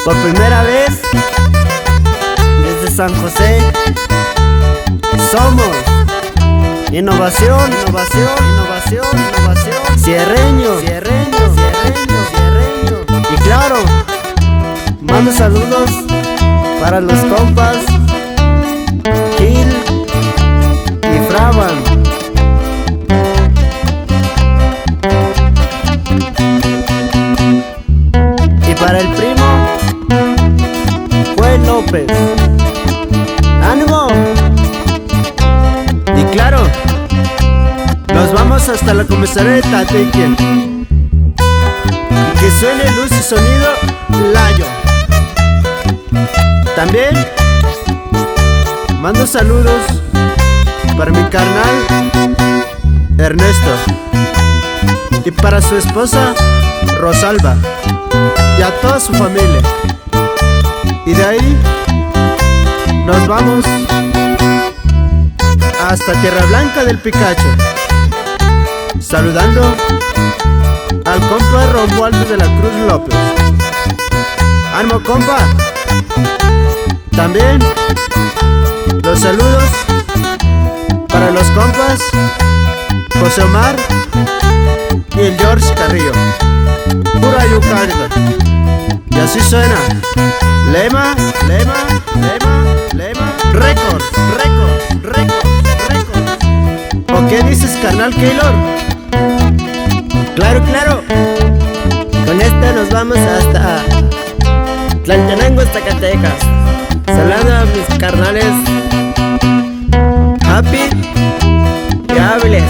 Por primera vez desde San José somos innovación, innovación, innovación, innovación. Cierreño, cierreño, cierreño, cierreño. Y claro, mando saludos para los compas Gil y Fraban. Y para el primo Juan López. ¡Ánimo! Y claro, nos vamos hasta la comisaría de Tateque. Que suene luz y sonido Layo. También mando saludos para mi carnal Ernesto y para su esposa Rosalba y a toda su familia. Y de ahí nos vamos hasta Tierra Blanca del Picacho, saludando al compa Romualdo de la Cruz López. ¡Ánimo, compa! También los saludos para los compas José Omar y el George Carrillo, pura yucarda. Y así suena: lema, lema, lema, lema. Récord, récord, récord, récord. ¿O qué dices, carnal Keylor? Claro, claro. Con esta nos vamos hasta Tlaltenango, Zacatecas. Saludando a mis carnales Happy y Hábiles.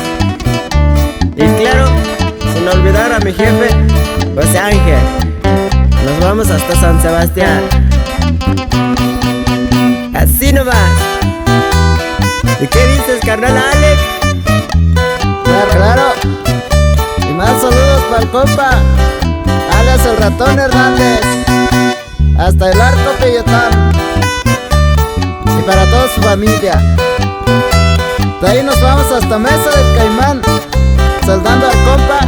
Y claro, sin olvidar a mi jefe José Ángel. Nos vamos hasta San Sebastián. Así nomás. ¿Y qué dices, carnal Alex? Claro, claro. Y más saludos para el compa alias el Ratón Hernández, hasta el Arco Peyotán, y para toda su familia. De ahí nos vamos hasta Mesa del Caimán, saludando al compa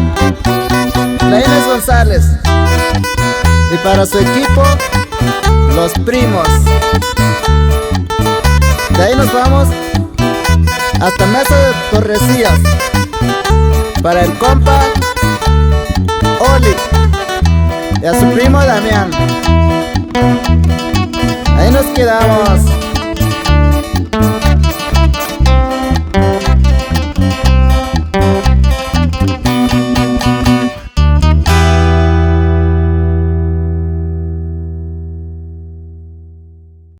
Leines González, y para su equipo Los Primos. De ahí nos vamos hasta Mesa de Torrecillas, para el compa Oli y a su primo Damián. Ahí nos quedamos.